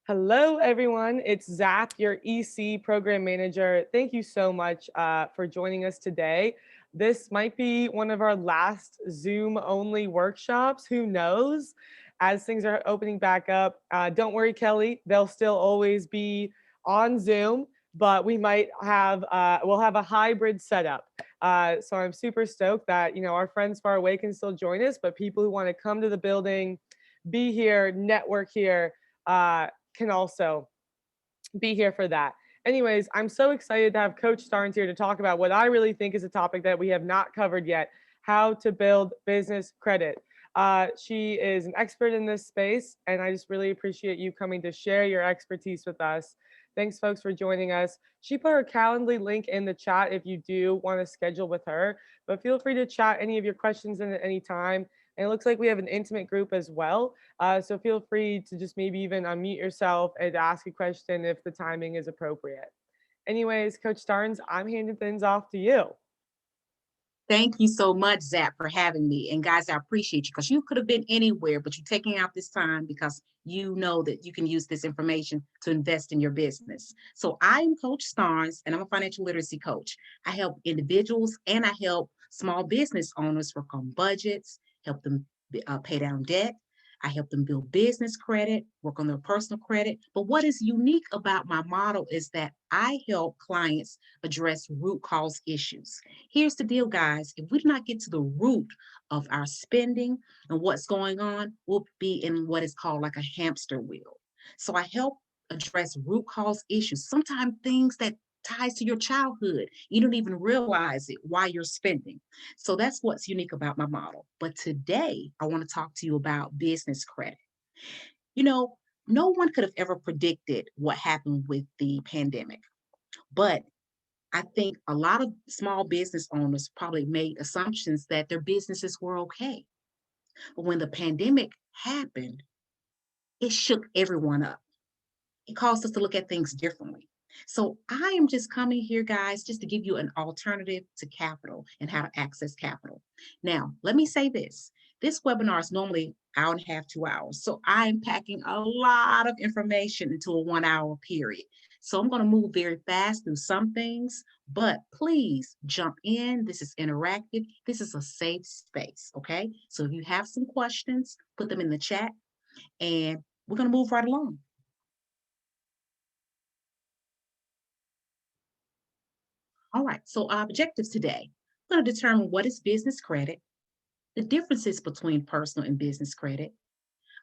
Hello, everyone. It's Zach, your EC program manager. Thank you so much for joining us today. This might be one of our last Zoom only workshops. Who knows? As things are opening back up, don't worry, Kelly. They'll still always be on Zoom, but we'll have a hybrid setup. So I'm super stoked that our friends far away can still join us, but people who want to come to the building, be here, network here. Uh, can also be here for that. Anyways, I'm so excited to have Coach Starnes here to talk about what I really think is a topic that we have not covered yet: how to build business credit. She is an expert in this space, and I just really appreciate you coming to share your expertise with us. Thanks, folks, for joining us. She put her Calendly link in the chat if you do want to schedule with her, but feel free to chat any of your questions in at any time. And it looks like we have an intimate group as well. So feel free to just maybe even unmute yourself and ask a question if the timing is appropriate. Anyways, Coach Starnes, I'm handing things off to you. Thank you so much, Zach, for having me. And guys, I appreciate you because you could have been anywhere, but you're taking out this time because you know that you can use this information to invest in your business. So I am Coach Starnes, and I'm a financial literacy coach. I help individuals and I help small business owners work on budgets, help them pay down debt. I help them build business credit, work on their personal credit. But what is unique about my model is that I help clients address root cause issues. Here's the deal, guys. If we do not get to the root of our spending and what's going on, we'll be in what is called like a hamster wheel. So I help address root cause issues, sometimes things that ties to your childhood. You don't even realize it why you're spending. So that's what's unique about my model. But today I want to talk to you about business credit. You know, no one could have ever predicted what happened with the pandemic, but I think a lot of small business owners probably made assumptions that their businesses were okay. But when the pandemic happened, it shook everyone up. It caused us to look at things differently. So I am just coming here, guys, just to give you an alternative to capital and how to access capital. Now, let me say this. This webinar is normally hour and a half, 2 hours. So I'm packing a lot of information into a 1 hour period. So I'm going to move very fast through some things, but please jump in. This is interactive. This is a safe space. Okay. So if you have some questions, put them in the chat and we're going to move right along. All right, so our objectives today, we're going to determine what is business credit, the differences between personal and business credit.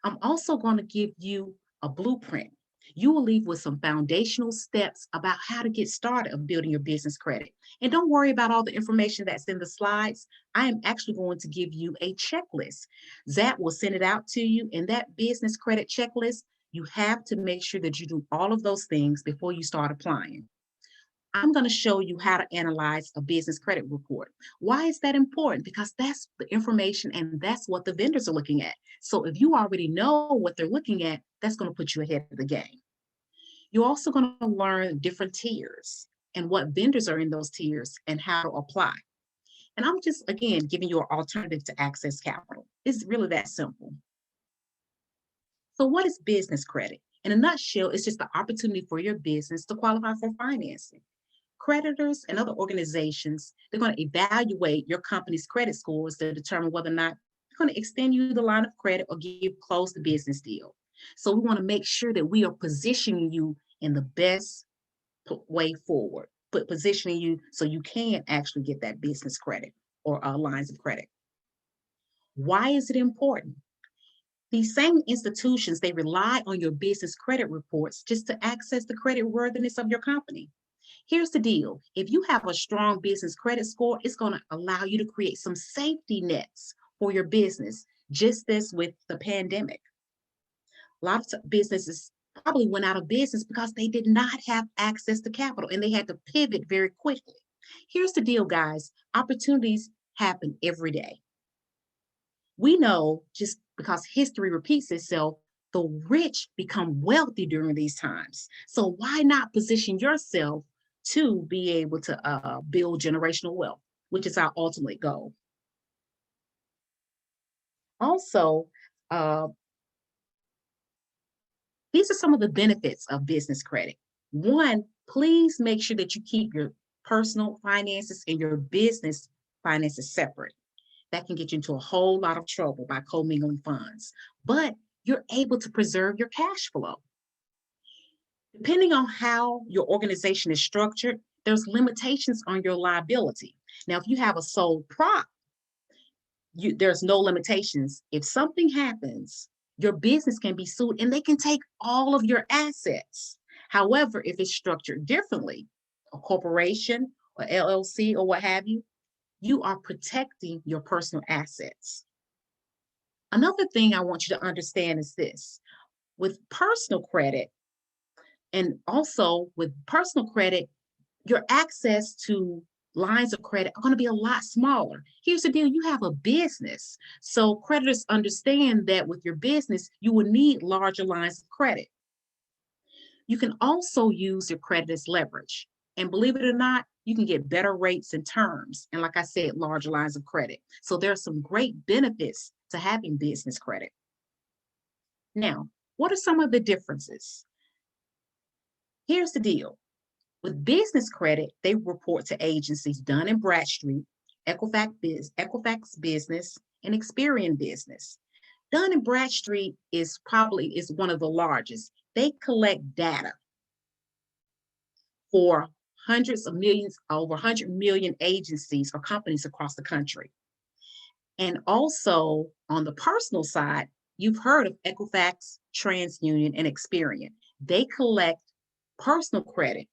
I'm also going to give you a blueprint. You will leave with some foundational steps about how to get started of building your business credit. And don't worry about all the information that's in the slides. I am actually going to give you a checklist. Zach will send it out to you. And that business credit checklist, you have to make sure that you do all of those things before you start applying. I'm going to show you how to analyze a business credit report. Why is that important? Because that's the information and that's what the vendors are looking at. So if you already know what they're looking at, that's going to put you ahead of the game. You're also going to learn different tiers and what vendors are in those tiers and how to apply. And I'm just, again, giving you an alternative to access capital. It's really that simple. So what is business credit? In a nutshell, it's just the opportunity for your business to qualify for financing. Creditors and other organizations, they're going to evaluate your company's credit scores to determine whether or not they're going to extend you the line of credit or close the business deal. So we want to make sure that we are positioning you in the best way forward, but positioning you so you can actually get that business credit or lines of credit. Why is it important? These same institutions, they rely on your business credit reports just to access the credit worthiness of your company. Here's the deal. If you have a strong business credit score, it's going to allow you to create some safety nets for your business, just as with the pandemic. A lot of businesses probably went out of business because they did not have access to capital and they had to pivot very quickly. Here's the deal, guys. Opportunities happen every day. We know just because history repeats itself, the rich become wealthy during these times. So why not position yourself to be able to build generational wealth, which is our ultimate goal. Also, These are some of the benefits of business credit. One, please make sure that you keep your personal finances and your business finances separate. That can get you into a whole lot of trouble by commingling funds, but you're able to preserve your cash flow. Depending on how your organization is structured, there's limitations on your liability. Now, if you have a sole prop, there's no limitations. If something happens, your business can be sued and they can take all of your assets. However, if it's structured differently, a corporation or LLC or what have you, you are protecting your personal assets. Another thing I want you to understand is this: with personal credit, and also with personal credit, your access to lines of credit are going to be a lot smaller. Here's the deal: you have a business. So creditors understand that with your business, you will need larger lines of credit. You can also use your credit as leverage. And believe it or not, you can get better rates and terms. And like I said, larger lines of credit. So there are some great benefits to having business credit. Now, what are some of the differences? Here's the deal. With business credit, they report to agencies Dun& Bradstreet, Equifax Business, and Experian Business. Dun & Bradstreet is one of the largest. They collect data for hundreds of millions, over 100 million agencies or companies across the country. And also on the personal side, you've heard of Equifax, TransUnion, and Experian. They collect personal credit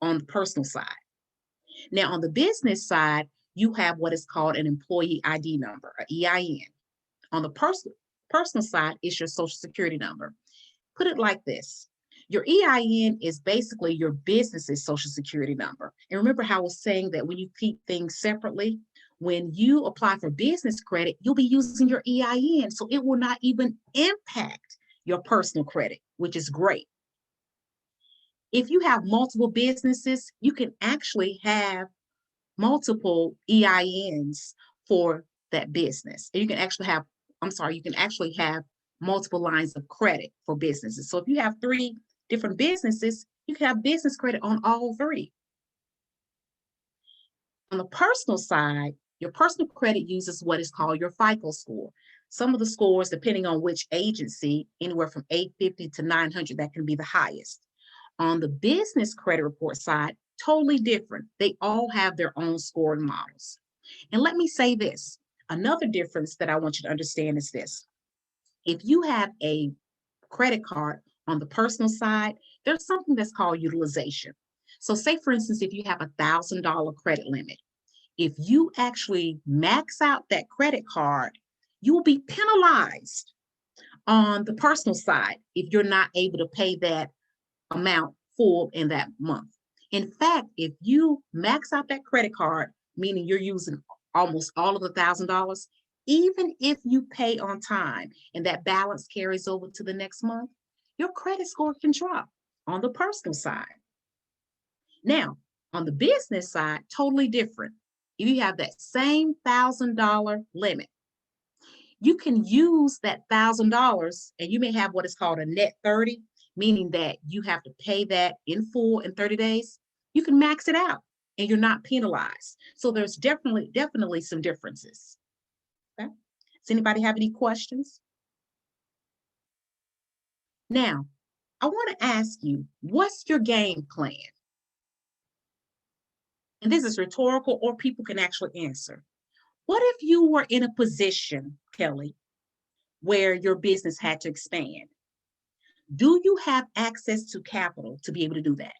on the personal side. Now, on the business side, you have what is called an employee ID number, or EIN. On the personal side, it's your social security number. Put it like this: your EIN is basically your business's social security number. And remember how I was saying that when you keep things separately, when you apply for business credit, you'll be using your EIN, so it will not even impact your personal credit, which is great. If you have multiple businesses, you can actually have multiple EINs for that business. And you can actually have multiple lines of credit for businesses. So if you have 3 different businesses, you can have business credit on all 3. On the personal side, your personal credit uses what is called your FICO score. Some of the scores, depending on which agency, anywhere from 850 to 900, that can be the highest. On the business credit report side, totally different. They all have their own scoring models. And let me say this: another difference that I want you to understand is this. If you have a credit card on the personal side, there's something that's called utilization. So say, for instance, if you have $1,000 credit limit, if you actually max out that credit card, you will be penalized on the personal side if you're not able to pay that amount full in that month. In fact, if you max out that credit card, meaning you're using almost all of the $1,000, even if you pay on time and that balance carries over to the next month, your credit score can drop on the personal side. Now, on the business side, totally different. If you have that same $1,000 limit, you can use that $1,000 and you may have what is called a net 30, meaning that you have to pay that in full in 30 days. You can max it out and you're not penalized. So there's definitely some differences. Okay? Does anybody have any questions? Now, I want to ask you, what's your game plan? And this is rhetorical, or people can actually answer. What if you were in a position, Kelly, where your business had to expand? Do you have access to capital to be able to do that?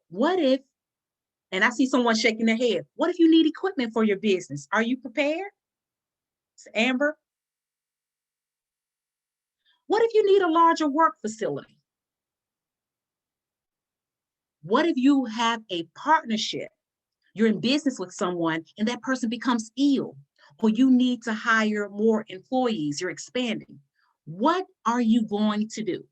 What if, and I see someone shaking their head, what if you need equipment for your business? Are you prepared? Amber? What if you need a larger work facility? What if you have a partnership? You're in business with someone and that person becomes ill, or you need to hire more employees, you're expanding. What are you going to do?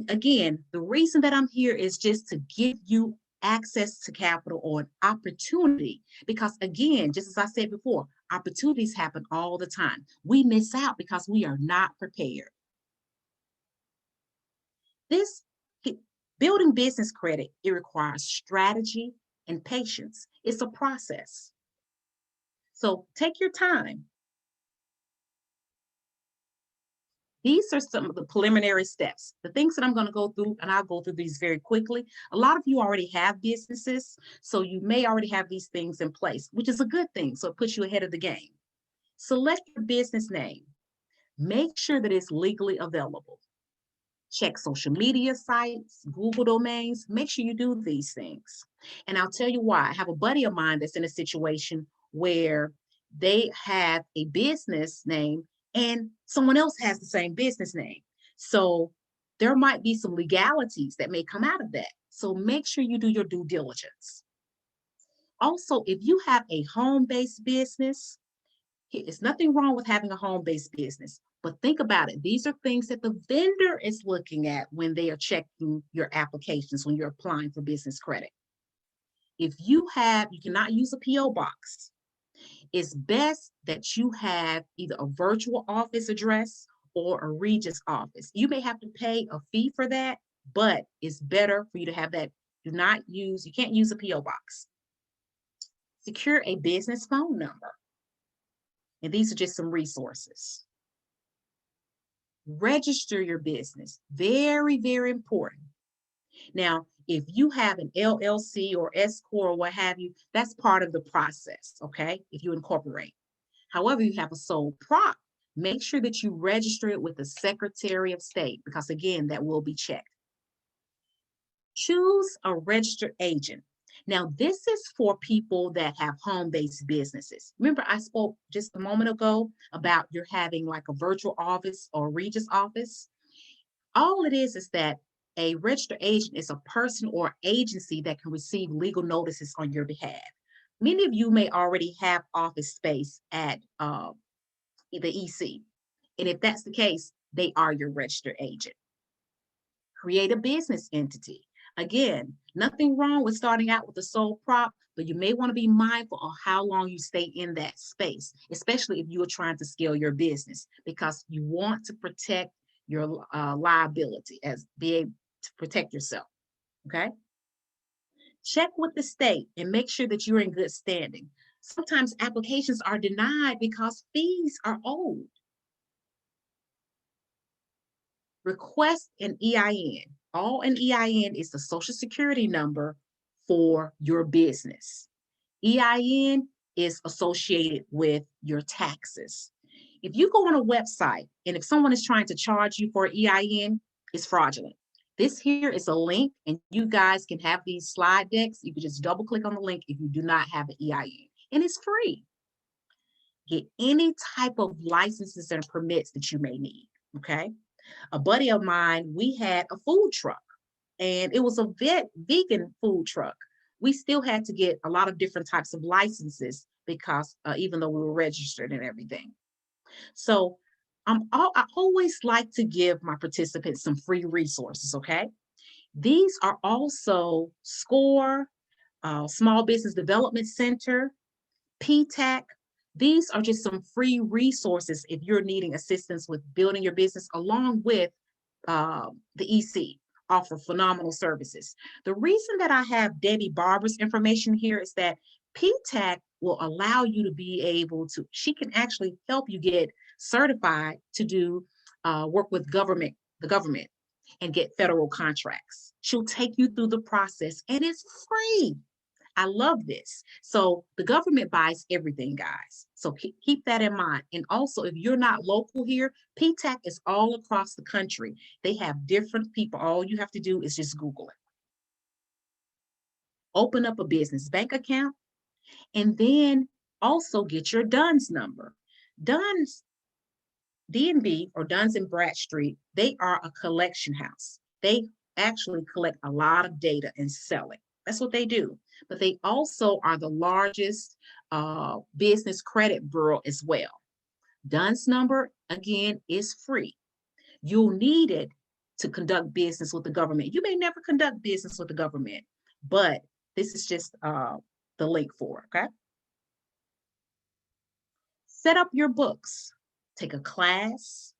Again, the reason that I'm here is just to give you access to capital or an opportunity, because again, just as I said before, Opportunities happen all the time. We miss out because we are not prepared. This building business credit, it requires strategy and patience. It's a process. So take your time. These are some of the preliminary steps, the things that I'm going to go through, and I'll go through these very quickly. A lot of you already have businesses, so you may already have these things in place, which is a good thing. So it puts you ahead of the game. Select your business name. Make sure that it's legally available. Check social media sites, Google domains. Make sure you do these things. And I'll tell you why. I have a buddy of mine that's in a situation where they have a business name and someone else has the same business name. So there might be some legalities that may come out of that. So make sure you do your due diligence. Also, if you have a home-based business, it's nothing wrong with having a home-based business, but think about it. These are things that the vendor is looking at when they are checking your applications, when you're applying for business credit. If you cannot use a PO box, it's best that you have either a virtual office address or a Regis office. You may have to pay a fee for that, but it's better for you to have that. You can't use a PO box. Secure a business phone number. And these are just some resources. Register your business. Very, very important. Now, if you have an LLC or S Corp or what have you, that's part of the process, okay? If you incorporate. However, you have a sole prop, make sure that you register it with the Secretary of State because, again, that will be checked. Choose a registered agent. Now, this is for people that have home-based businesses. Remember, I spoke just a moment ago about you're having like a virtual office or Regis office. All it is that a registered agent is a person or agency that can receive legal notices on your behalf. Many of you may already have office space at the EC. And if that's the case, they are your registered agent. Create a business entity. Again, nothing wrong with starting out with a sole prop, but you may want to be mindful of how long you stay in that space, especially if you are trying to scale your business, because you want to protect your liability as be able to protect yourself. Okay. Check with the state and make sure that you're in good standing. Sometimes applications are denied because fees are owed. Request an EIN. All an EIN is the social security number for your business. EIN is associated with your taxes. If you go on a website and if someone is trying to charge you for EIN, it's fraudulent. This here is a link, and you guys can have these slide decks. You can just double click on the link if you do not have an EIN, and it's free. Get any type of licenses and permits that you may need, okay? A buddy of mine, we had a food truck, and it was a vegan food truck. We still had to get a lot of different types of licenses because even though we were registered and everything. So I always like to give my participants some free resources, okay? These are also SCORE, Small Business Development Center, PTAC. These are just some free resources if you're needing assistance with building your business, along with the EC offer phenomenal services. The reason that I have Debbie Barber's information here is that PTAC will allow you to be able to, she can actually help you get certified to do work with the government and get federal contracts. She'll take you through the process and it's free. I love this. So the government buys everything, guys. So keep that in mind. And also, if you're not local here, PTAC is all across the country. They have different people. All you have to do is just Google it. Open up a business bank account, and then also get your DUNS number. DUNS, D&B or Duns and Bradstreet, they are a collection house. They actually collect a lot of data and sell it. That's what they do. But they also are the largest business credit bureau as well. DUNS number, again, is free. You'll need it to conduct business with the government. You may never conduct business with the government, but this is just the link for it, okay? Set up your books, take a class.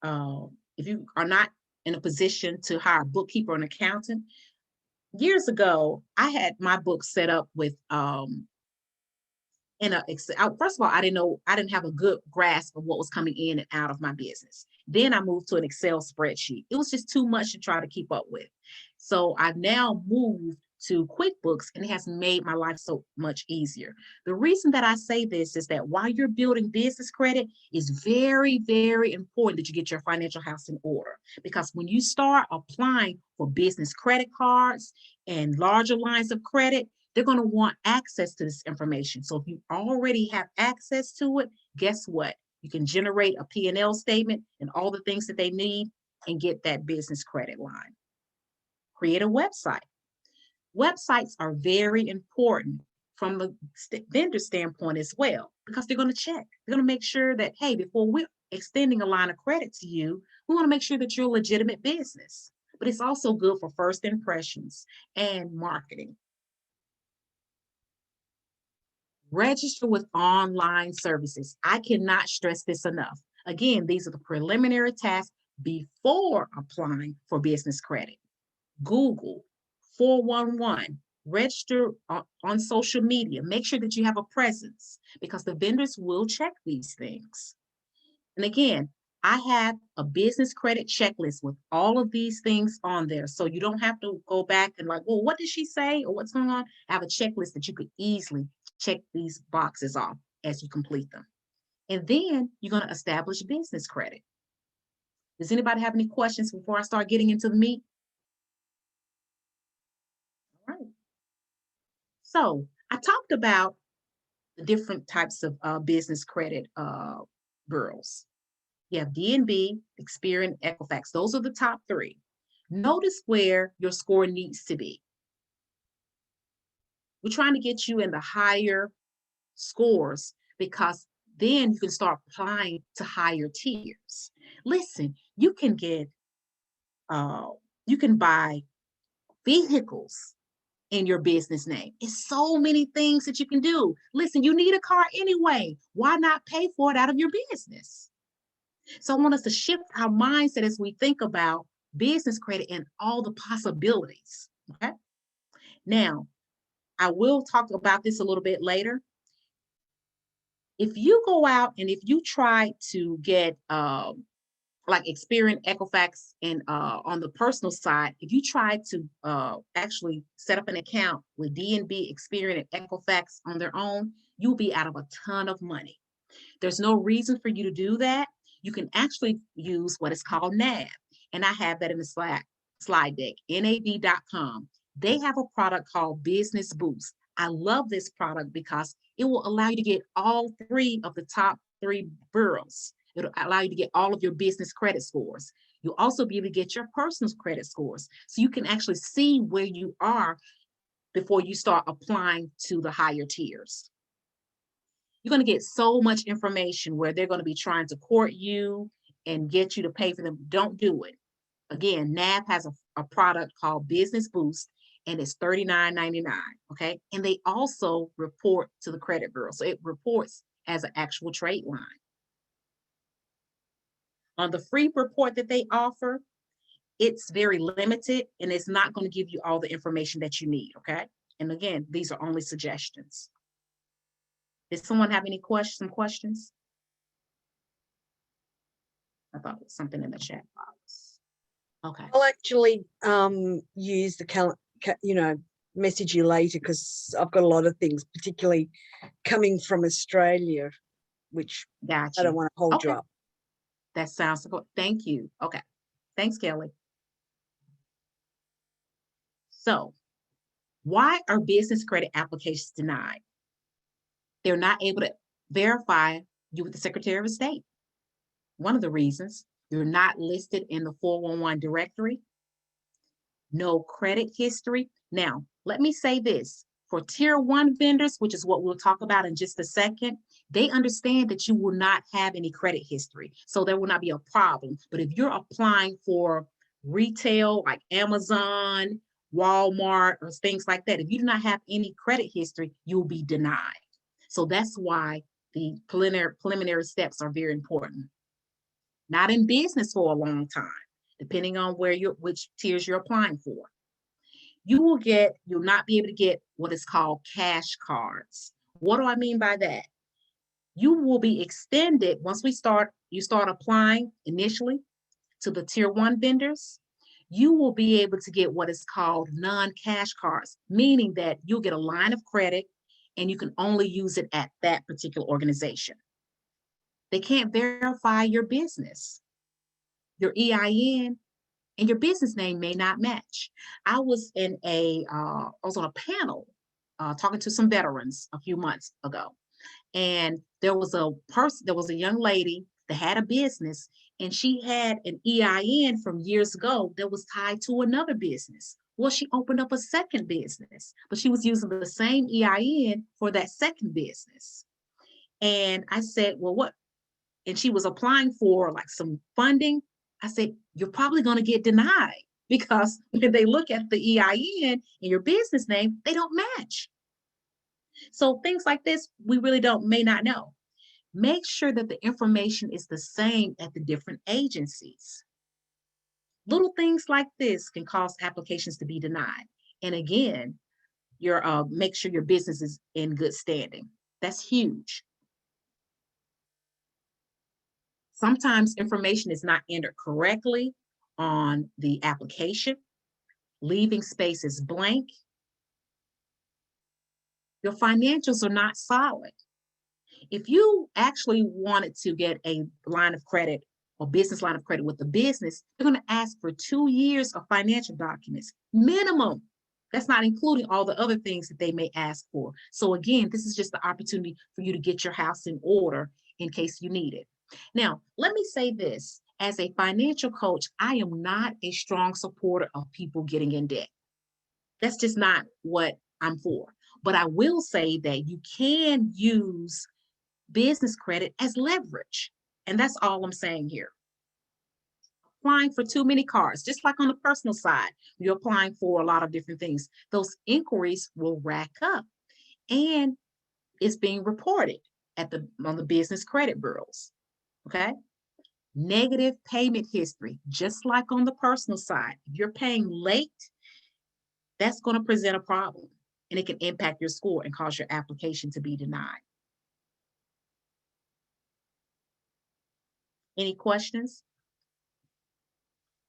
If you are not in a position to hire a bookkeeper or an accountant, years ago, I had my books set up with in a first of all, I didn't have a good grasp of what was coming in and out of my business. Then I moved to an Excel spreadsheet. It was just too much to try to keep up with. So I've now moved to QuickBooks, and it has made my life so much easier. The reason that I say this is that while you're building business credit, it's very, very important that you get your financial house in order, because when you start applying for business credit cards and larger lines of credit, they're going to want access to this information. So if you already have access to it, guess what? You can generate a P&L statement and all the things that they need and get that business credit line. Create a website. Websites are very important from the vendor standpoint as well, because they're going to check. They're going to make sure that, hey, before we're extending a line of credit to you, we want to make sure that you're a legitimate business. But it's also good for first impressions and marketing. Register with online services. I cannot stress this enough. Again, these are the preliminary tasks before applying for business credit. Google 411, register on social media. Make sure that you have a presence, because the vendors will check these things. And again, I have a business credit checklist with all of these things on there. So you don't have to go back and like, well, what did she say or what's going on? I have a checklist that you could easily check these boxes off as you complete them. And then you're going to establish business credit. Does anybody have any questions before I start getting into the meat? All right. So I talked about the different types of business credit bureaus. You have D&B, Experian, Equifax. Those are the top three. Notice where your score needs to be. We're trying to get you in the higher scores, because then you can start applying to higher tiers. Listen, you can buy vehicles in your business name. It's so many things that you can do. Listen, you need a car anyway. Why not pay for it out of your business? So I want us to shift our mindset as we think about business credit and all the possibilities. Okay. Now, I will talk about this a little bit later. If you go out and if you try to get like Experian, Equifax, and on the personal side, if you try to actually set up an account with D&B, Experian, and Equifax on their own, you'll be out of a ton of money. There's no reason for you to do that. You can actually use what is called NAV. And I have that in the slide deck, nav.com. They have a product called Business Boost. I love this product because it will allow you to get all three of the top three bureaus. It'll allow you to get all of your business credit scores. You'll also be able to get your personal credit scores. So you can actually see where you are before you start applying to the higher tiers. You're going to get so much information where they're going to be trying to court you and get you to pay for them. Don't do it. Again, NAV has a product called Business Boost, and it's $39.99. Okay. And they also report to the credit bureau. So it reports as an actual trade line. On the free report that they offer, it's very limited and it's not going to give you all the information that you need. Okay. And again, these are only suggestions. Did someone have any questions? I thought it was something in the chat box. Okay. I'll actually use the message you later, because I've got a lot of things, particularly coming from Australia, which Gotcha. I don't want to hold you up. That sounds good. Thank you. Okay. Thanks, Kelly. So, why are business credit applications denied? They're not able to verify you with the Secretary of State. One of the reasons, you're not listed in the 411 directory. No credit history. Now, let me say this. For tier 1 vendors, which is what we'll talk about in just a second, they understand that you will not have any credit history. So there will not be a problem. But if you're applying for retail like Amazon, Walmart, or things like that, if you do not have any credit history, you'll be denied. So that's why The preliminary steps are very important. Not in business for a long time, depending on which tiers you're applying for. You'll not be able to get what is called cash cards. What do I mean by that? You will be extended once you start applying initially to the tier 1 vendors. You will be able to get what is called non-cash cards, meaning that you'll get a line of credit and you can only use it at that particular organization. They can't verify your business. Your EIN and your business name may not match. I was on a panel talking to some veterans a few months ago, and there was a young lady that had a business, and she had an EIN from years ago that was tied to another business. Well, she opened up a second business, but she was using the same EIN for that second business. And I said, well, what? And she was applying for like some funding. I said, you're probably going to get denied because when they look at the EIN and your business name, they don't match. So things like this, we really may not know. Make sure that the information is the same at the different agencies. Little things like this can cause applications to be denied. And again, make sure your business is in good standing. That's huge. Sometimes information is not entered correctly on the application, leaving spaces blank. Your financials are not solid. If you actually wanted to get a line of credit or business line of credit with the business, they're going to ask for 2 years of financial documents, minimum. That's not including all the other things that they may ask for. So again, this is just the opportunity for you to get your house in order in case you need it. Now, let me say this. As a financial coach, I am not a strong supporter of people getting in debt. That's just not what I'm for. But I will say that you can use business credit as leverage. And that's all I'm saying here. Applying for too many cards, just like on the personal side, you're applying for a lot of different things. Those inquiries will rack up and it's being reported on the business credit bureaus. Okay. Negative payment history, just like on the personal side. If you're paying late, that's going to present a problem and it can impact your score and cause your application to be denied. Any questions?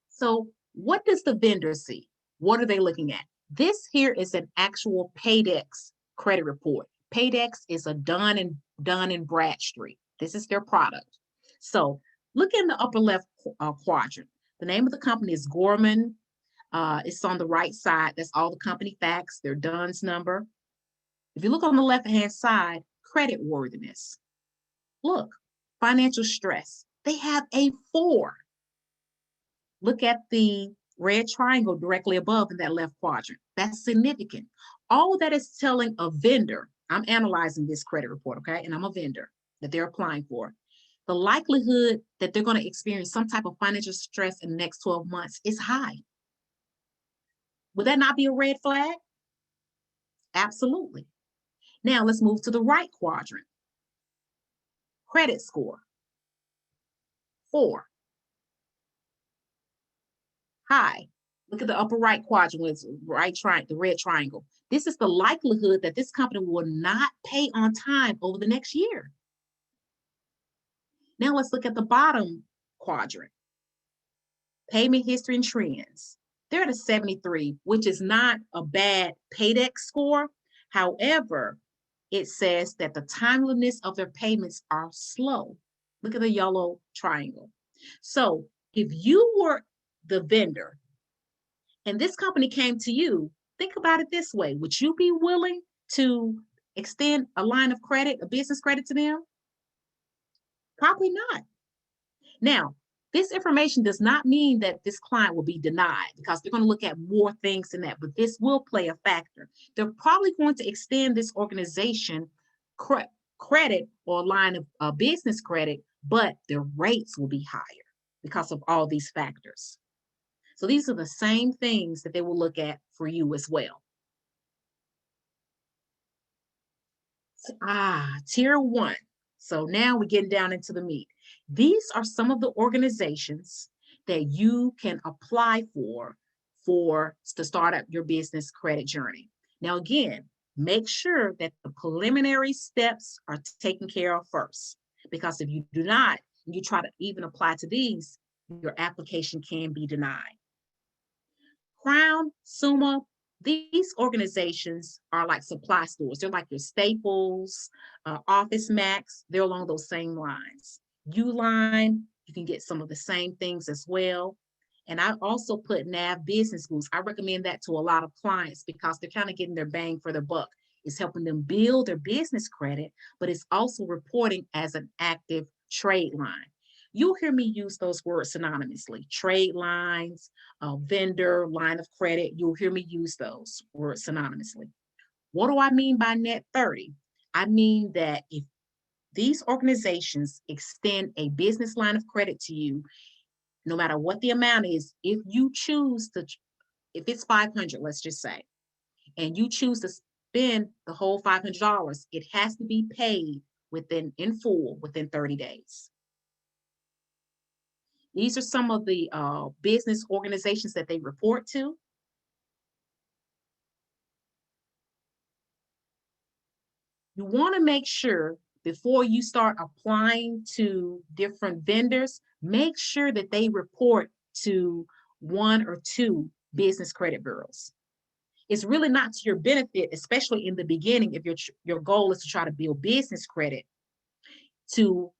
So what does the vendor see? What are they looking at? This here is an actual Paydex credit report. Paydex is a Dun & Bradstreet. This is their product. So look in the upper left quadrant. The name of the company is Gorman. It's on the right side. That's all the company facts, their DUNS number. If you look on the left-hand side, credit worthiness. Look, financial stress. They have a 4. Look at the red triangle directly above in that left quadrant. That's significant. All that is telling a vendor, I'm analyzing this credit report, okay? And I'm a vendor that they're applying for. The likelihood that they're going to experience some type of financial stress in the next 12 months is high. Would that not be a red flag? Absolutely. Now let's move to the right quadrant. Credit score, 4. High. Look at the upper right quadrant with the red triangle. This is the likelihood that this company will not pay on time over the next year. Now let's look at the bottom quadrant. Payment history and trends. They're at a 73, which is not a bad Paydex score. However, it says that the timeliness of their payments are slow. Look at the yellow triangle. So if you were the vendor and this company came to you, think about it this way. Would you be willing to extend a line of credit, a business credit to them? Probably not. Now, this information does not mean that this client will be denied because they're going to look at more things than that, but this will play a factor. They're probably going to extend this organization credit or a line of business credit, but their rates will be higher because of all these factors. So these are the same things that they will look at for you as well. Tier 1. So now we're getting down into the meat. These are some of the organizations that you can apply for to start up your business credit journey. Now, again, make sure that the preliminary steps are taken care of first, because if you do not, and you try to even apply to these, your application can be denied. Crown, Summa, these organizations are like supply stores. They're like your Staples, Office Max. They're along those same lines. Uline, you can get some of the same things as well. And I also put NAV Business Boost. I recommend that to a lot of clients because they're kind of getting their bang for their buck. It's helping them build their business credit, but it's also reporting as an active trade line. You'll hear me use those words synonymously: trade lines, vendor, line of credit. You'll hear me use those words synonymously. What do I mean by net 30? I mean that if these organizations extend a business line of credit to you, no matter what the amount is, if you choose to, if it's 500, let's just say, and you choose to spend the whole $500, it has to be paid in full within 30 days. These are some of the business organizations that they report to. You want to make sure before you start applying to different vendors, make sure that they report to one or two business credit bureaus. It's really not to your benefit, especially in the beginning, if your goal is to try to build business credit, to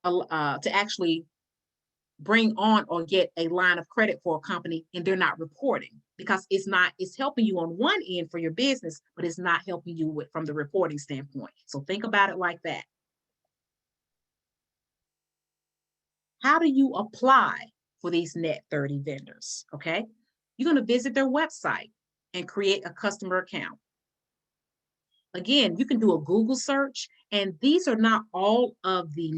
actually bring on or get a line of credit for a company and they're not reporting, because it's helping you on one end for your business, but it's not helping you from the reporting standpoint. So think about it like that. How do you apply for these net 30 vendors? Okay, you're going to visit their website and create a customer account. Again, you can do a Google search, and these are not all of the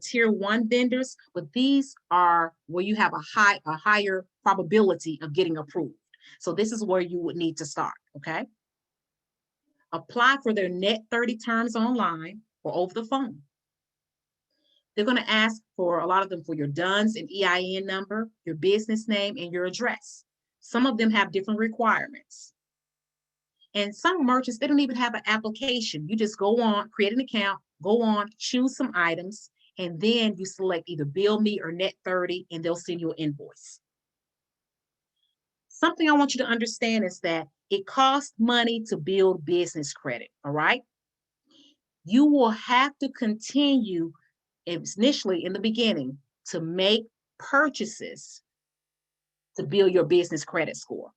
tier 1 vendors, but these are where you have a higher probability of getting approved. So this is where you would need to start, okay? Apply for their net 30 terms online or over the phone. They're going to ask for, a lot of them, for your DUNS and EIN number, your business name, and your address. Some of them have different requirements. And some merchants, they don't even have an application. You just go on, create an account, go on, choose some items, and then you select either Bill Me or Net 30, and they'll send you an invoice. Something I want you to understand is that it costs money to build business credit, all right? You will have to continue, initially in the beginning, to make purchases to build your business credit score.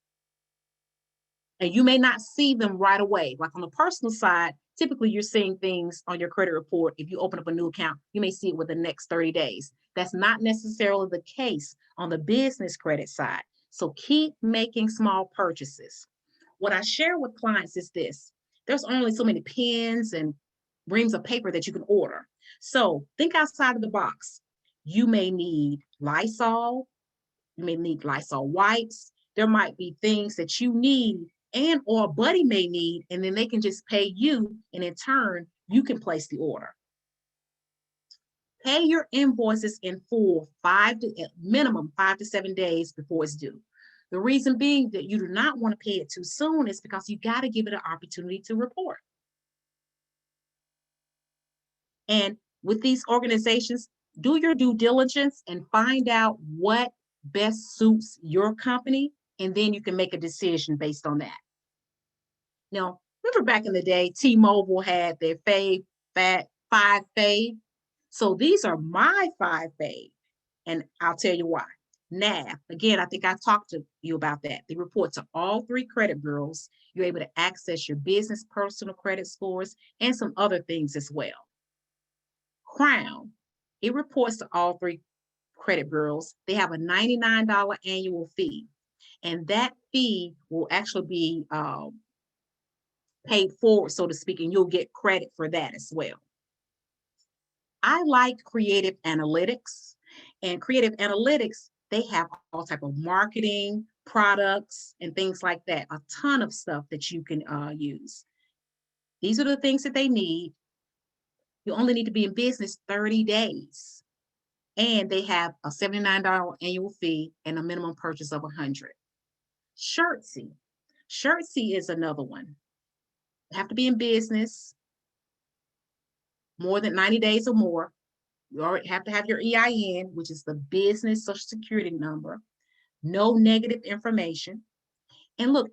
And you may not see them right away. Like on the personal side, typically you're seeing things on your credit report. If you open up a new account, you may see it within the next 30 days. That's not necessarily the case on the business credit side. So keep making small purchases. What I share with clients is this: there's only so many pens and reams of paper that you can order. So think outside of the box. You may need Lysol. You may need Lysol wipes. There might be things that you need and or a buddy may need, and then they can just pay you, and in turn, you can place the order. Pay your invoices in full minimum 5 to 7 days before it's due. The reason being that you do not want to pay it too soon is because you got to give it an opportunity to report. And with these organizations, do your due diligence and find out what best suits your company, and then you can make a decision based on that. Now, remember back in the day, T-Mobile had their five fave. So these are my 5 fave, and I'll tell you why. NAV, again, I think I talked to you about that. They report to all 3 credit bureaus. You're able to access your business personal credit scores and some other things as well. Crown, it reports to all 3 credit bureaus. They have a $99 annual fee, and that fee will actually be paid forward, so to speak, and you'll get credit for that as well. I like Creative Analytics, and Creative Analytics, they have all type of marketing, products, and things like that, a ton of stuff that you can use. These are the things that they need. You only need to be in business 30 days. And they have a $79 annual fee and a minimum purchase of $100. Shirtsy. Shirtsy is another one. You have to be in business more than 90 days or more. You already have to have your EIN, which is the business social security number, no negative information. And look,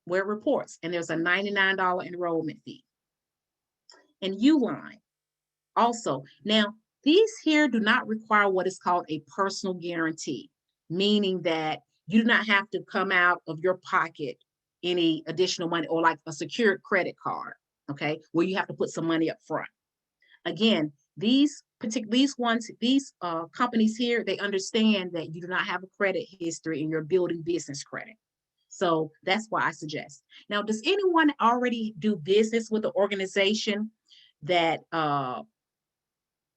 where it reports, and there's a $99 enrollment fee. And Uline also. Now, these here do not require what is called a personal guarantee, meaning that you do not have to come out of your pocket any additional money or like a secured credit card, okay, where you have to put some money up front. Again, these companies here, they understand that you do not have a credit history and you're building business credit. So that's why I suggest. Now, does anyone already do business with the organization that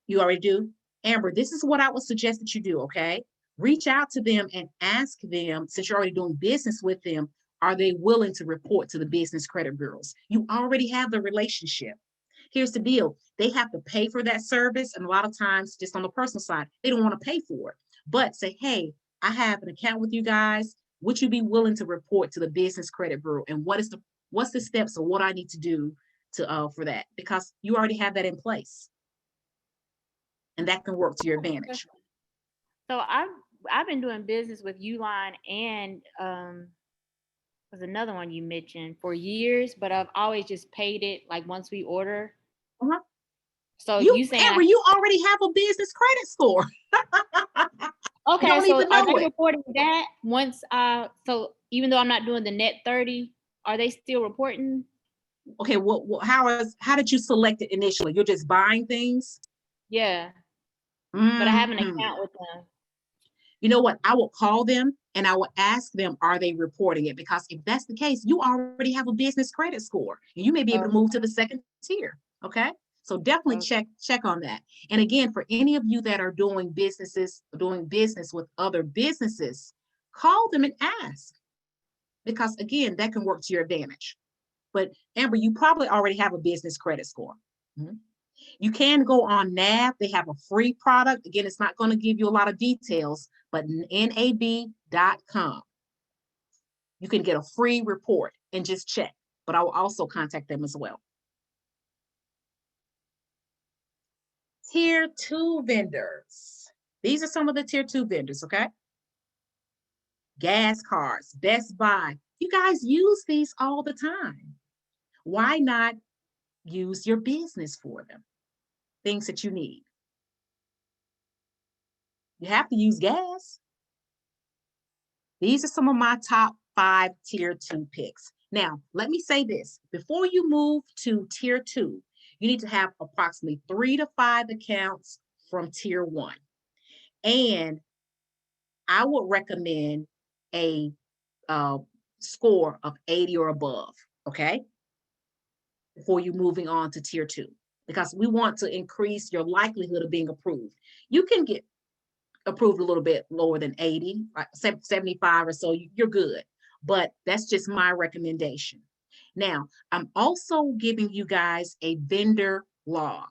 you already do? Amber, this is what I would suggest that you do, okay? Reach out to them and ask them, since you're already doing business with them, are they willing to report to the business credit bureaus? You already have the relationship. Here's the deal. They have to pay for that service. And a lot of times, just on the personal side, they don't want to pay for it. But say, hey, I have an account with you guys. Would you be willing to report to the business credit bureau? And what's the steps of what I need to do to for that? Because you already have that in place. And that can work to your advantage. So I've been doing business with Uline and was another one you mentioned for years, but I've always just paid it like once we order. Uh-huh. So you saying Amber, you already have a business credit score. Okay, so are they reporting that once so even though I'm not doing the net 30, are they still reporting? Okay, how did you select it initially? You're just buying things? Yeah. But I have an account with them. You know what? I will call them and I will ask them, are they reporting it? Because if that's the case, you already have a business credit score and you may be able to move to the second tier. Okay. So definitely check on that. And again, for any of you that are doing business with other businesses, call them and ask. Because again, that can work to your advantage. But Amber, you probably already have a business credit score. Mm-hmm. You can go on NAB. They have a free product. Again, it's not going to give you a lot of details, but nab.com. You can get a free report and just check, but I will also contact them as well. Tier 2 vendors. These are some of the tier 2 vendors, okay? Gas cards, Best Buy. You guys use these all the time. Why not use your business for them? Things that you need. You have to use gas. These are some of my top 5 tier 2 picks. Now, let me say this. Before you move to tier 2, you need to have approximately 3 to 5 accounts from tier 1. And I would recommend a score of 80 or above, okay? Before you're moving on to tier 2, because we want to increase your likelihood of being approved. You can get approved a little bit lower than 80, like 75 or so, you're good. But that's just my recommendation. Now, I'm also giving you guys a vendor log.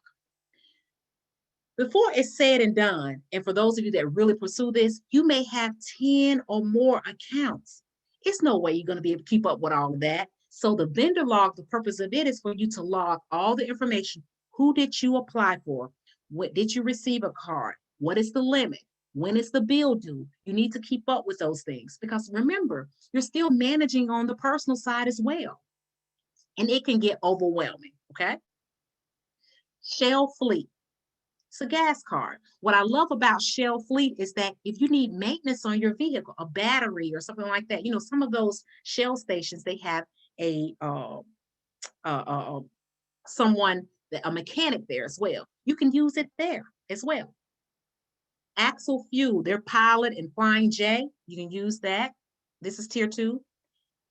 Before it's said and done, and for those of you that really pursue this, you may have 10 or more accounts. It's no way you're going to be able to keep up with all of that. So the vendor log, the purpose of it is for you to log all the information. Who did you apply for? What did you receive a card? What is the limit? When is the bill due? You need to keep up with those things because remember, you're still managing on the personal side as well. And it can get overwhelming, okay? Shell Fleet. It's a gas card. What I love about Shell Fleet is that if you need maintenance on your vehicle, a battery or something like that, you know, some of those Shell stations, they have a mechanic there as well. You can use it there as well. Axle Fuel, their Pilot and Flying J, you can use that. This is tier 2.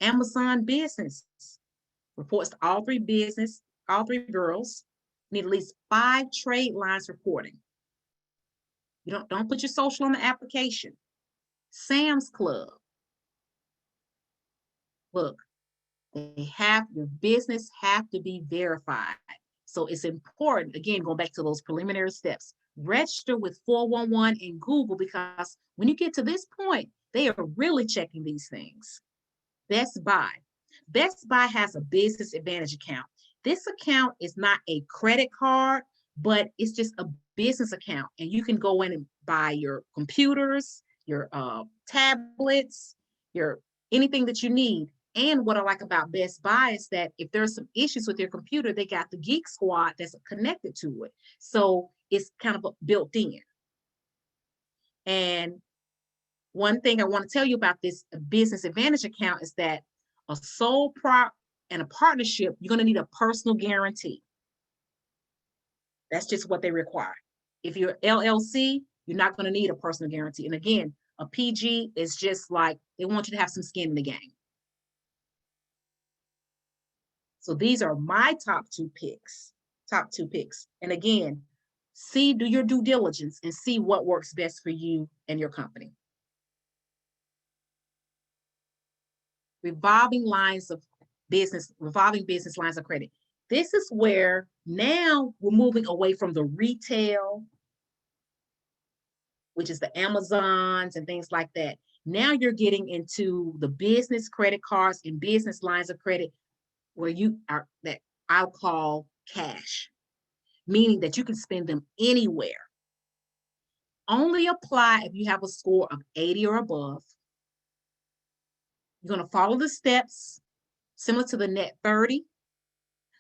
Amazon Business reports to all three bureaus. Need at least 5 trade lines reporting. You don't put your social on the application. Sam's Club. Look, your business have to be verified. So it's important, again, going back to those preliminary steps, register with 411 and Google, because when you get to this point, they are really checking these things. Best Buy. Best Buy has a business advantage account. This account is not a credit card, but it's just a business account. And you can go in and buy your computers, your tablets, your anything that you need. And what I like about Best Buy is that if there's some issues with your computer, they got the Geek Squad that's connected to it. So it's kind of built in. And one thing I want to tell you about this business advantage account is that a sole prop and a partnership, you're going to need a personal guarantee. That's just what they require. If you're LLC, you're not going to need a personal guarantee. And again, a PG is just like they want you to have some skin in the game. So these are my top two picks. And again, do your due diligence and see what works best for you and your company. Revolving business lines of credit. This is where now we're moving away from the retail, which is the Amazons and things like that. Now you're getting into the business credit cards and business lines of credit where you are, that I'll call cash, meaning that you can spend them anywhere. Only apply if you have a score of 80 or above. You're going to follow the steps similar to the net 30.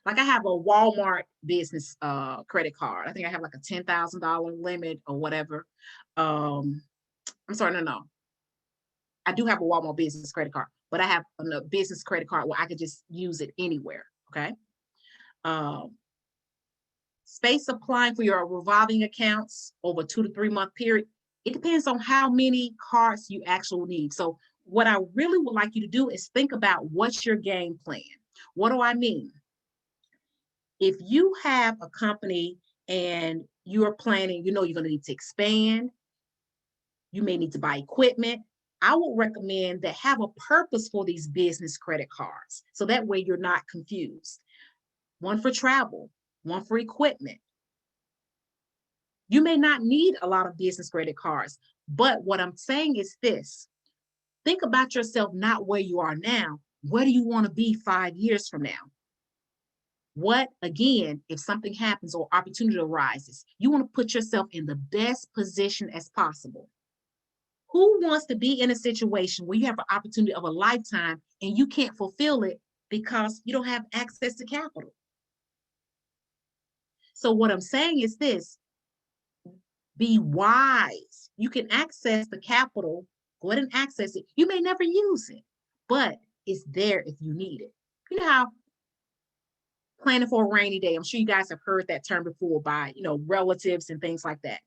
Like I have a Walmart business credit card. I think I have like a $10,000 limit or whatever. I'm sorry, no. I do have a Walmart business credit card, but I have a business credit card where I could just use it anywhere, okay? Space applying for your revolving accounts over 2 to 3 month period. It depends on how many cards you actually need. So what I really would like you to do is think about what's your game plan. What do I mean? If you have a company and you're planning, you're going to need to expand, you may need to buy equipment, I would recommend that have a purpose for these business credit cards. So that way you're not confused. One for travel, one for equipment. You may not need a lot of business credit cards, but what I'm saying is this. Think about yourself not where you are now. Where do you want to be 5 years from now? What, again, if something happens or opportunity arises, you want to put yourself in the best position as possible. Who wants to be in a situation where you have an opportunity of a lifetime and you can't fulfill it because you don't have access to capital? So what I'm saying is this, be wise. You can access the capital, go ahead and access it. You may never use it, but it's there if you need it. You know how planning for a rainy day, I'm sure you guys have heard that term before by, relatives and things like that.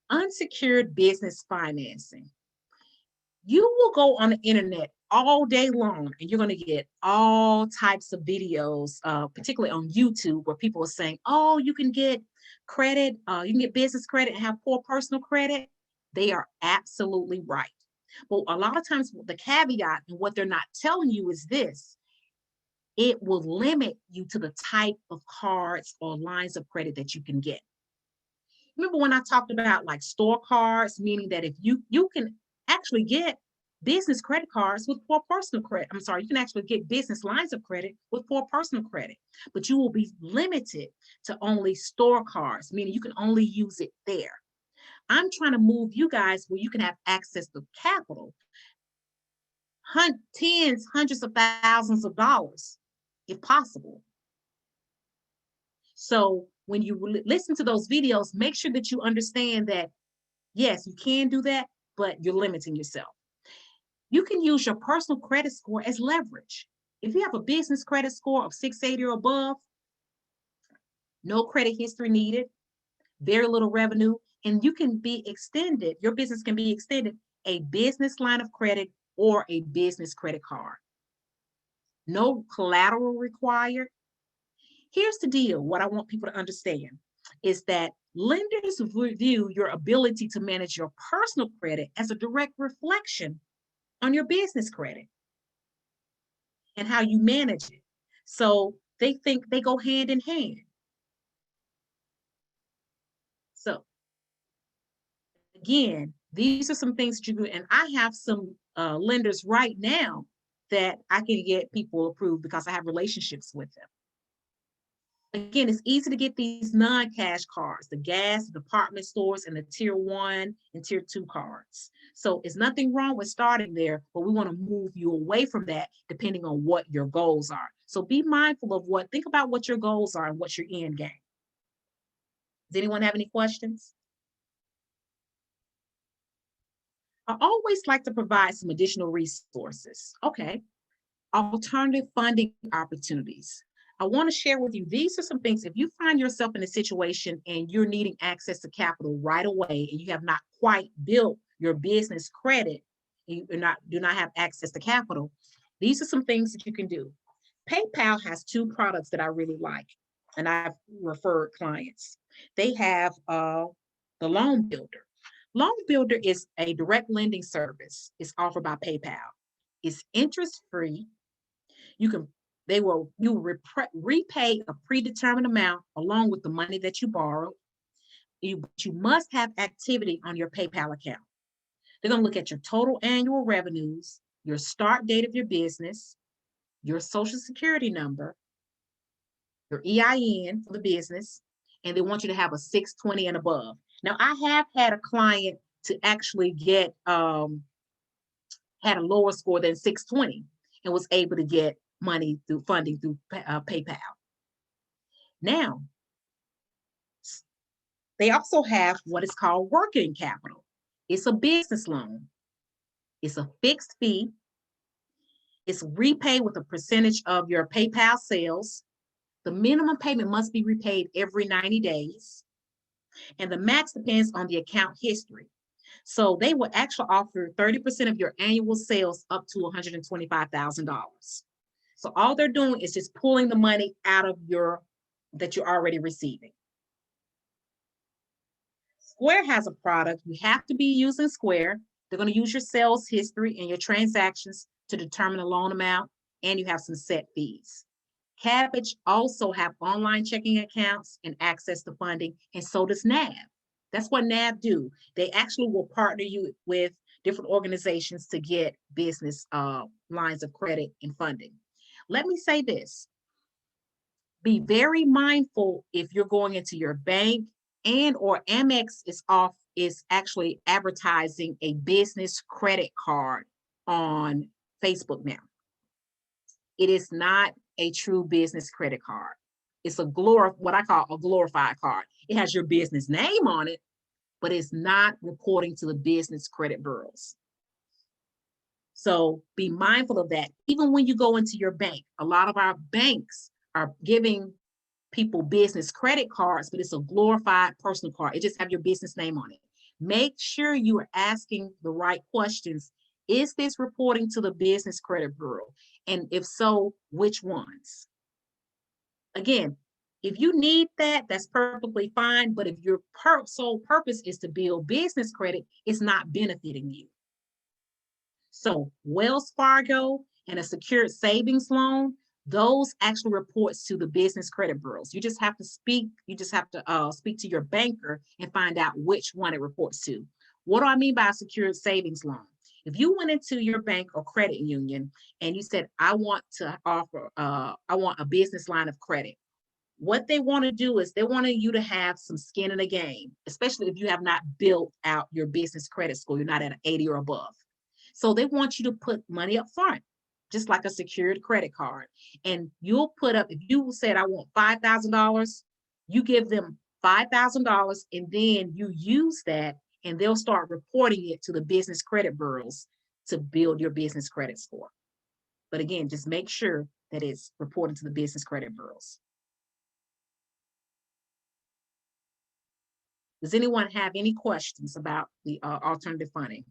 Unsecured business financing. You will go on the internet all day long and you're going to get all types of videos, particularly on YouTube, where people are saying, oh, you can get credit, you can get business credit and have poor personal credit. They are absolutely right. But a lot of times the caveat and what they're not telling you is this: it will limit you to the type of cards or lines of credit that you can get. Remember when I talked about like store cards, meaning that if you can actually get business credit cards with poor personal credit. I'm sorry, you can actually get business lines of credit with poor personal credit, but you will be limited to only store cards, meaning you can only use it there. I'm trying to move you guys where you can have access to capital, tens, hundreds of thousands of dollars, if possible. So when you listen to those videos, make sure that you understand that, yes, you can do that, but you're limiting yourself. You can use your personal credit score as leverage. If you have a business credit score of 680 or above, no credit history needed, very little revenue, and you can be extended, your business can be extended a business line of credit or a business credit card. No collateral required. Here's the deal. What I want people to understand is that lenders view your ability to manage your personal credit as a direct reflection on your business credit. and how you manage it. So they think they go hand in hand. So again, these are some things that you do. And I have some lenders right now that I can get people approved because I have relationships with them. Again, it's easy to get these non-cash cards, the gas, the department stores, and the tier 1 and tier 2 cards. So it's nothing wrong with starting there, but we want to move you away from that depending on what your goals are. So be mindful of think about what your goals are and what's your end game. Does anyone have any questions? I always like to provide some additional resources. Okay, alternative funding opportunities. I want to share with you, these are some things, if you find yourself in a situation and you're needing access to capital right away and you have not quite built your business credit, you do not have access to capital, these are some things that you can do. PayPal has 2 products that I really like, and I've referred clients. They have the Loan Builder. Loan Builder is a direct lending service. It's offered by PayPal. It's interest-free. You repay a predetermined amount along with the money that you borrowed. You must have activity on your PayPal account. They're going to look at your total annual revenues, your start date of your business, your social security number, your EIN for the business, and they want you to have a 620 and above. Now, I have had a client to actually get had a lower score than 620 and was able to get money through funding through PayPal. Now, they also have what is called working capital. It's a business loan. It's a fixed fee. It's repaid with a percentage of your PayPal sales. The minimum payment must be repaid every 90 days. And the max depends on the account history. So they will actually offer 30% of your annual sales up to $125,000. So all they're doing is just pulling the money out of that you're already receiving. Square has a product. You have to be using Square. They're going to use your sales history and your transactions to determine the loan amount, and you have some set fees. Cabbage also have online checking accounts and access to funding, and so does NAV. That's what NAV do. They actually will partner you with different organizations to get business lines of credit and funding. Let me say this. Be very mindful if you're going into your bank and or Amex is actually advertising a business credit card on Facebook now. It is not a true business credit card. It's what I call a glorified card. It has your business name on it, but it's not reporting to the business credit bureaus. So be mindful of that. Even when you go into your bank, a lot of our banks are giving people business credit cards, but it's a glorified personal card. It just have your business name on it. Make sure you are asking the right questions. Is this reporting to the business credit bureau? And if so, which ones? Again, if you need that, that's perfectly fine. But if your sole purpose is to build business credit, it's not benefiting you. So Wells Fargo and a secured savings loan, those actually reports to the business credit bureaus. You just have to speak to your banker and find out which one it reports to. What do I mean by a secured savings loan? If you went into your bank or credit union and you said, I want a business line of credit, what they want to do is they want you to have some skin in the game, especially if you have not built out your business credit score, you're not at an 80 or above. So they want you to put money up front, just like a secured credit card. And you'll put up, if you said, I want $5,000, you give them $5,000 and then you use that and they'll start reporting it to the business credit bureaus to build your business credit score. But again, just make sure that it's reported to the business credit bureaus. Does anyone have any questions about the alternative funding?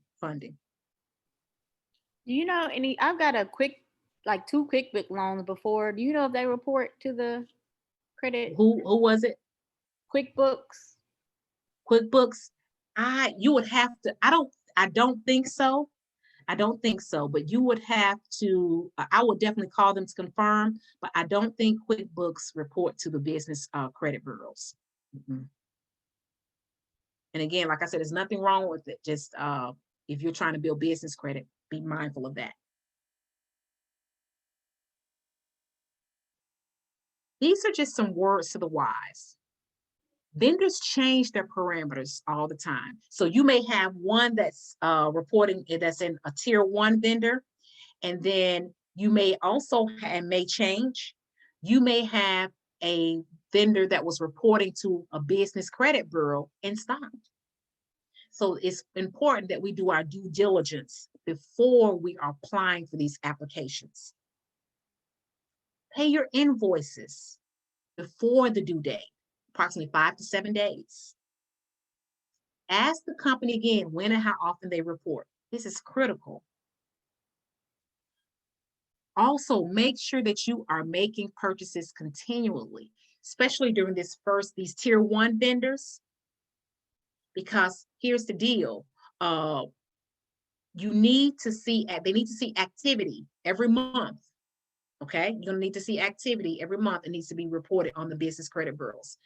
Do you know I've got two QuickBooks loans before. Do you know if they report to the credit? Who was it? QuickBooks. QuickBooks. You would have to, I don't think so. I don't think so, but you would have to, I would definitely call them to confirm, but I don't think QuickBooks report to the business credit bureaus. Mm-mm. And again, like I said, there's nothing wrong with it. Just if you're trying to build business credit, be mindful of that. These are just some words to the wise. Vendors change their parameters all the time. So you may have one that's reporting that's in a tier 1 vendor, and then you may also may change. You may have a vendor that was reporting to a business credit bureau and stopped. So it's important that we do our due diligence before we are applying for these applications. Pay your invoices before the due date, approximately 5 to 7 days. Ask the company again when and how often they report. This is critical. Also, make sure that you are making purchases continually, especially during these tier 1 vendors, because here's the deal. You need to see, they need to see activity every month. Okay, you're gonna need to see activity every month. It needs to be reported on the business credit bureaus.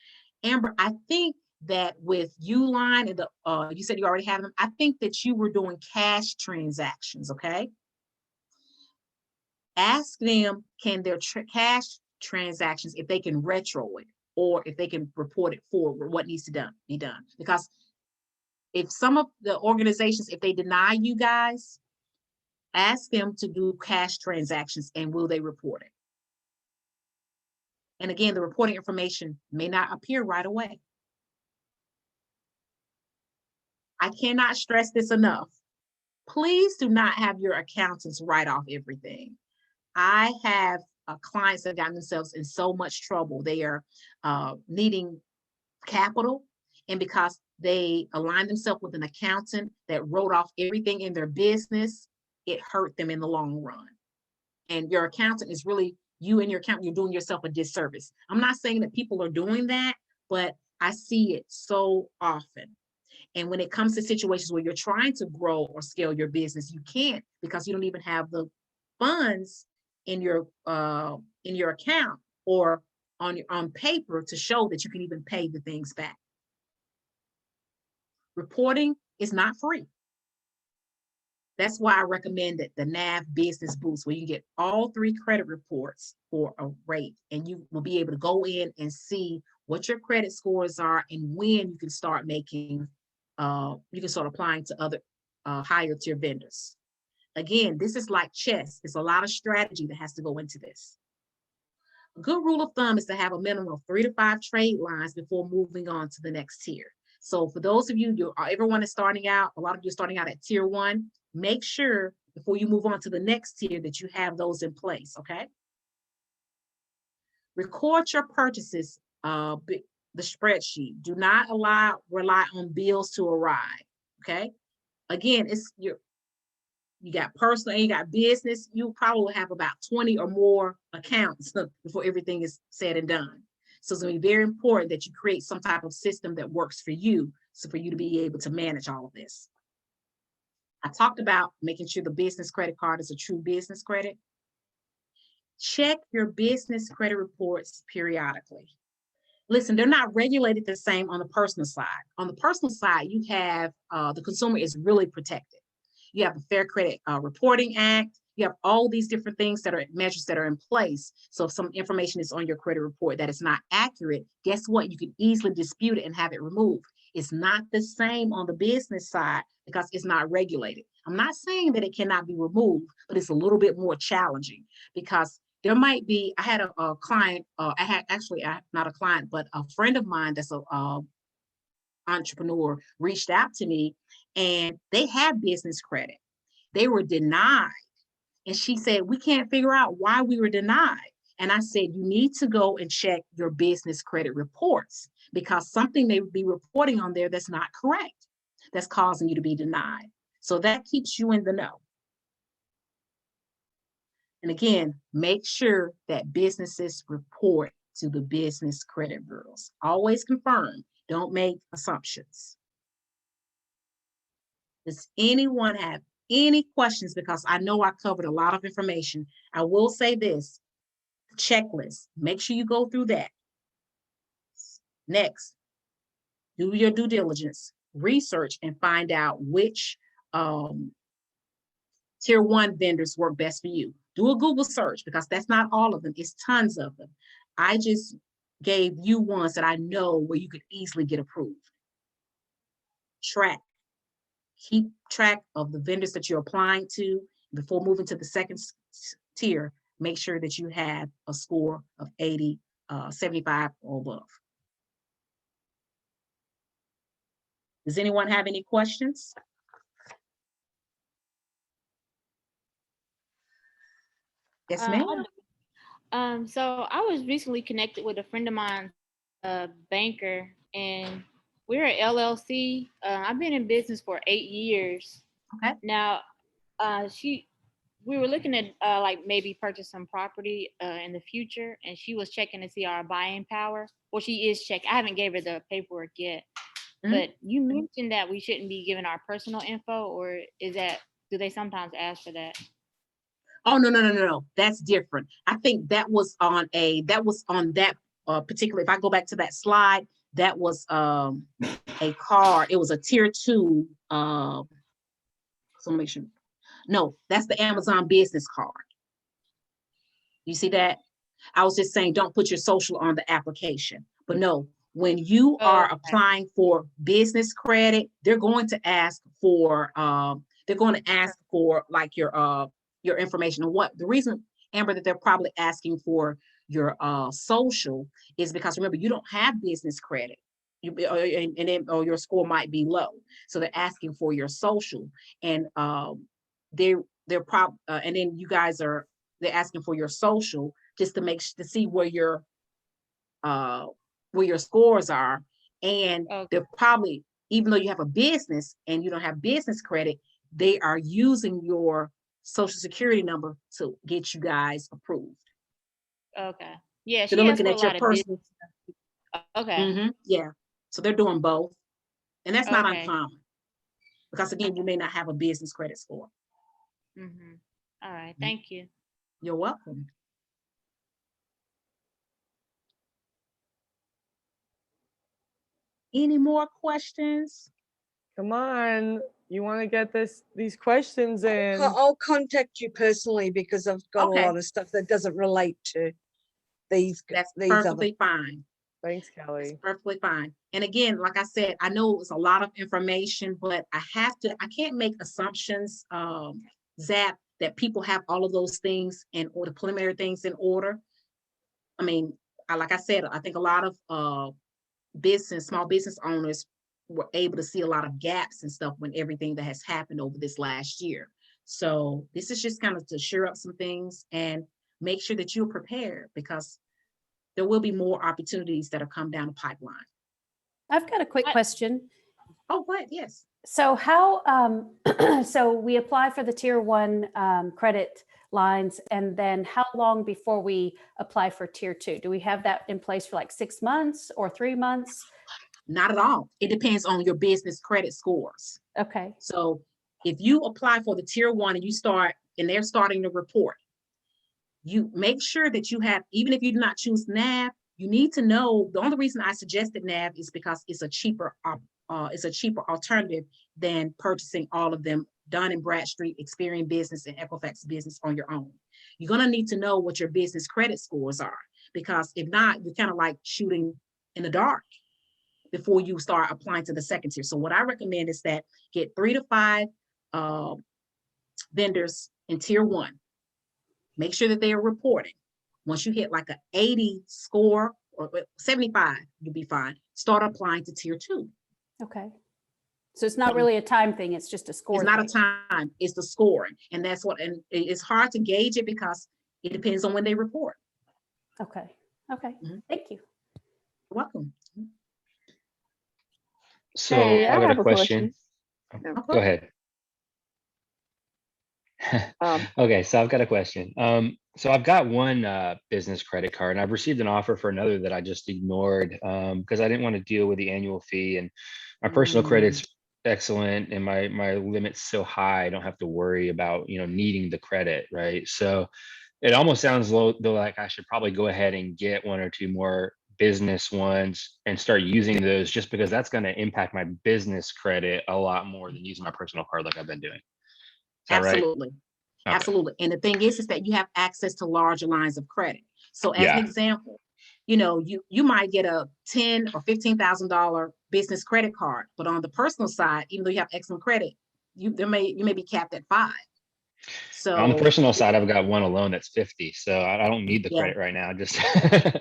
Amber, I think that with Uline and the, you said you already have them. I think that you were doing cash transactions, okay? Ask them, can their cash transactions, if they can retro it, or if they can report it forward, what needs to be done. Because if some of the organizations, if they deny you guys, ask them to do cash transactions and will they report it? And again, the reporting information may not appear right away. I cannot stress this enough. Please do not have your accountants write off everything. I have clients that have gotten themselves in so much trouble. They are needing capital, and because they aligned themselves with an accountant that wrote off everything in their business, it hurt them in the long run. And your accountant is really, you and your accountant, you're doing yourself a disservice. I'm not saying that people are doing that, but I see it so often. And when it comes to situations where you're trying to grow or scale your business, you can't, because you don't even have the funds in your account or on paper to show that you can even pay the things back. Reporting is not free. That's why I recommended the NAV Business Boost, where you get all 3 credit reports for a rate, and you will be able to go in and see what your credit scores are and when you can start making, you can start applying to other higher tier vendors. Again, this is like chess. It's a lot of strategy that has to go into this. A good rule of thumb is to have a minimum of 3 to 5 trade lines before moving on to the next tier. So for those of you, everyone is starting out, a lot of you are starting out at tier 1, make sure before you move on to the next tier that you have those in place, okay? Record your purchases, the spreadsheet. Do not rely on bills to arrive, okay? Again, you got personal and you got business, you probably have about 20 or more accounts before everything is said and done. So it's going to be very important that you create some type of system that works for you, so for you to be able to manage all of this. I talked about making sure the business credit card is a true business credit. Check your business credit reports periodically. Listen, they're not regulated the same on the personal side. On the personal side, you have the consumer is really protected. You have the Fair Credit Reporting Act. You have all these different things that are measures that are in place. So if some information is on your credit report that is not accurate, guess what? You can easily dispute it and have it removed. It's not the same on the business side because it's not regulated. I'm not saying that it cannot be removed, but it's a little bit more challenging because there might be, I had a client, not a client, but a friend of mine that's a entrepreneur reached out to me, and they had business credit. They were denied. And she said, we can't figure out why we were denied. And I said, you need to go and check your business credit reports, because something may be reporting on there that's not correct, that's causing you to be denied. So that keeps you in the know. And again, make sure that businesses report to the business credit bureaus. Always confirm. Don't make assumptions. Does anyone have any questions, because I know I covered a lot of information, I will say this: checklist. Make sure you go through that. Next, do your due diligence, research, and find out which tier 1 vendors work best for you. Do a Google search, because that's not all of them. It's tons of them. I just gave you ones that I know where you could easily get approved. Keep track of the vendors that you're applying to. Before moving to the second tier, make sure that you have a score of 80, 75 or above. Does anyone have any questions? Yes, ma'am. So I was recently connected with a friend of mine, a banker, and we're an LLC. I've been in business for 8 years. Okay. Now, we were looking at like maybe purchase some property in the future, and she was checking to see our buying power. Well, she is checking. I haven't gave her the paperwork yet. But you mentioned that we shouldn't be giving our personal info, or do they sometimes ask for that? Oh, no. That's different. I think that was on that particular, if I go back to that slide, that was a card. It was a tier 2. So make sure. No, that's the Amazon business card. You see that? I was just saying, don't put your social on the application. But no, when you are applying for business credit, they're going to ask for like your information. And what the reason, Amber, that they're probably asking for your social is because, remember, you don't have business credit. Or your score might be low, so they're asking for your social, and and then you guys they're asking for your social just to see where your scores are, and they're probably, even though you have a business and you don't have business credit, they are using your social security number to get you guys approved. Okay. Yeah. So they're looking at your personal. Okay. Yeah. So they're doing both. And that's not uncommon, because again, you may not have a business credit score. All right. Thank you. You're welcome. Any more questions? Come on. You want to get these questions in. I'll contact you personally, because I've got a lot of stuff that doesn't relate to these. That's perfectly fine. Thanks, Kelly. It's perfectly fine. And again, like I said, I know it's a lot of information, but I can't make assumptions, Zap, that people have all of those things or the preliminary things in order. I mean, like I said, I think a lot of small business owners were able to see a lot of gaps and stuff when everything that has happened over this last year. So this is just kind of to shore up some things and make sure that you're prepared, because there will be more opportunities that are come down the pipeline. I've got a quick question. Oh, what? Yes. So how, so we apply for the tier 1 credit lines, and then how long before we apply for tier 2? Do we have that in place for like 6 months or 3 months? Not at all. It depends on your business credit scores. Okay. So if you apply for the tier 1 and they're starting to report, you make sure that you have, even if you do not choose NAV, you need to know, the only reason I suggested NAV is because it's a cheaper alternative than purchasing all of them, Dun & Bradstreet, Experian Business, and Equifax Business on your own. You're going to need to know what your business credit scores are, because if not, you're kind of like shooting in the dark before you start applying to the second tier. So what I recommend is that get 3 to 5 vendors in tier 1. Make sure that they are reporting. Once you hit like an 80 score or 75, you'll be fine. Start applying to tier 2. Okay. So it's not really a time thing. It's just a score. It's not a time. It's the scoring. And it's hard to gauge it because it depends on when they report. Okay. Okay. Thank you. You're welcome. So Hey, I I got have a a question. question. Go ahead. Okay, so I've got a question. So I've got one business credit card, and I've received an offer for another that I just ignored because I didn't want to deal with the annual fee, and my personal credit's excellent and my limit's so high, I don't have to worry about, needing the credit, right? So it almost sounds though like I should probably go ahead and get one or two more business ones and start using those, just because that's going to impact my business credit a lot more than using my personal card like I've been doing. Is that right? Absolutely. Okay. Absolutely. And the thing is that you have access to larger lines of credit. So as an Yeah. example, you might get a $10,000 or $15,000 business credit card, but on the personal side, even though you have excellent credit, you may be capped at 5. On the So personal side, I've got one alone that's 50, so I don't need the yeah. credit right now. Just thinking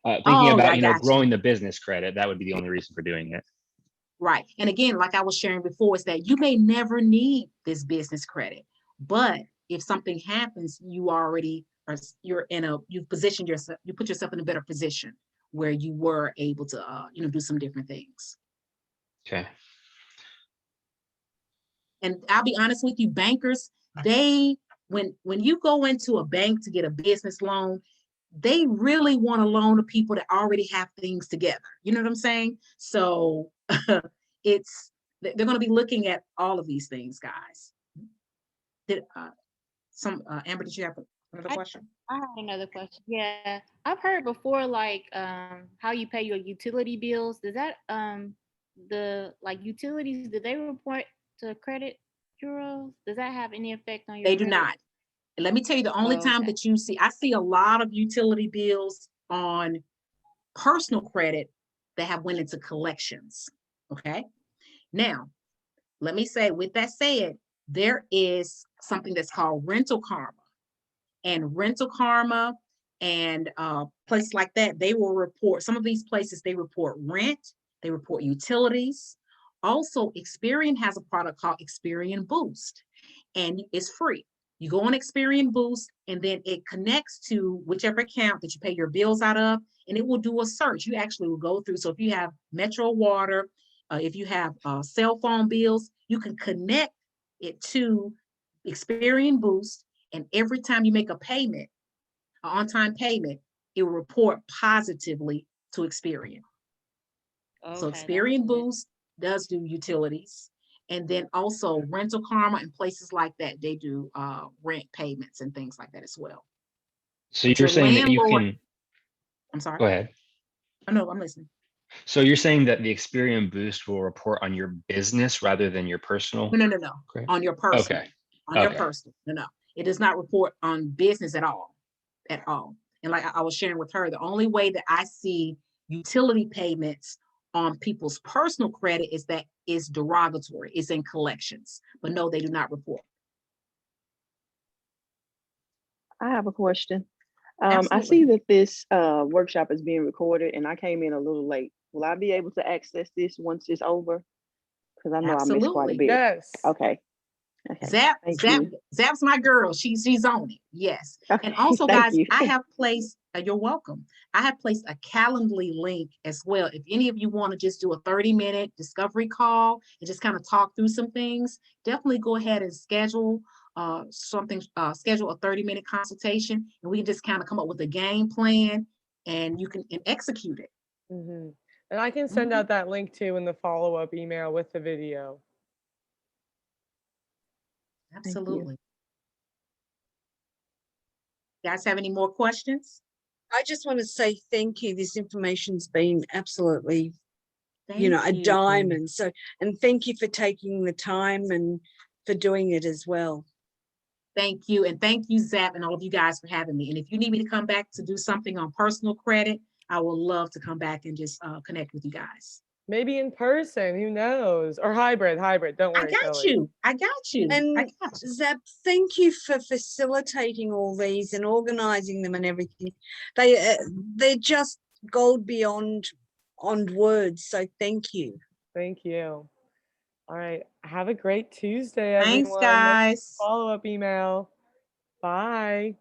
Oh, about, I got you. growing the business credit, that would be the only reason for doing it. Right. And again, like I was sharing before, is that you may never need this business credit, but if something happens, you've positioned yourself, you put yourself in a better position where you were able to, do some different things. Okay. And I'll be honest with you, bankers, when you go into a bank to get a business loan, they really want to loan to people that already have things together. You know what I'm saying? So they're going to be looking at all of these things, guys. Amber, did you have another question? I have another question. Yeah, I've heard before, like how you pay your utility bills. Does that the utilities, do they report to credit bureaus? Does that have any effect on your They do credit? not. And let me tell you, the only Oh, time okay. that I see a lot of utility bills on personal credit that have went into collections. Okay. Now, let me say, with that said, there is something that's called rental karma. And rental karma and places like that, they will report, some of these places, they report rent, they report utilities. Also, Experian has a product called Experian Boost, and it's free. You go on Experian Boost, and then it connects to whichever account that you pay your bills out of, and it will do a search. You actually will go through. So if you have Metro Water, if you have cell phone bills, you can connect it to Experian Boost, and every time you make a payment, an on-time payment, it will report positively to Experian. So Okay, that's Experian good. Boost does do utilities. And then also Rental Karma and places like that, they do rent payments and things like that as well. So But you're your saying that you landlord, can I'm sorry. go ahead. Oh, no, I'm listening. So you're saying that the Experian Boost will report on your business rather than your personal No. credit? On your personal. Okay. On your Okay. personal. No. It does not report on business at all. At all. And like I was sharing with her, the only way that I see utility payments on people's personal credit is that is derogatory, it's in collections. But no, they do not report. I have a question. I Absolutely. see that this workshop is being recorded and I came in a little late. Will I be able to access this once it's over? Because I know I missed quite a Absolutely. bit. Yes. Okay. Thank you. Zap's my girl. She's on it. Yes. Okay. And also, Thank guys, you. I have placed, you're welcome. I have placed a Calendly link as well. If any of you want to just do a 30-minute discovery call and just kind of talk through some things, definitely go ahead and schedule schedule a 30-minute consultation, and we can just kind of come up with a game plan and you can execute it. Hmm. And I can send out that link too in the follow-up email with the video. Thank you. Absolutely. You guys have any more questions? I just want to say thank you. This information's been absolutely, Thank a you. diamond. So, and thank you for taking the time and for doing it as well. Thank you. And thank you, Zap, and all of you guys for having me. And if you need me to come back to do something on personal credit, I will love to come back and just connect with you guys. Maybe in person, who knows? Or hybrid. Don't I worry, got Kelly. you. I got you. And I got you. Zap, thank you for facilitating all these and organizing them and everything. They're just gold beyond words. So thank you. Thank you. All right. Have a great Tuesday, Thanks, everyone. Look for the guys. follow-up email. Bye.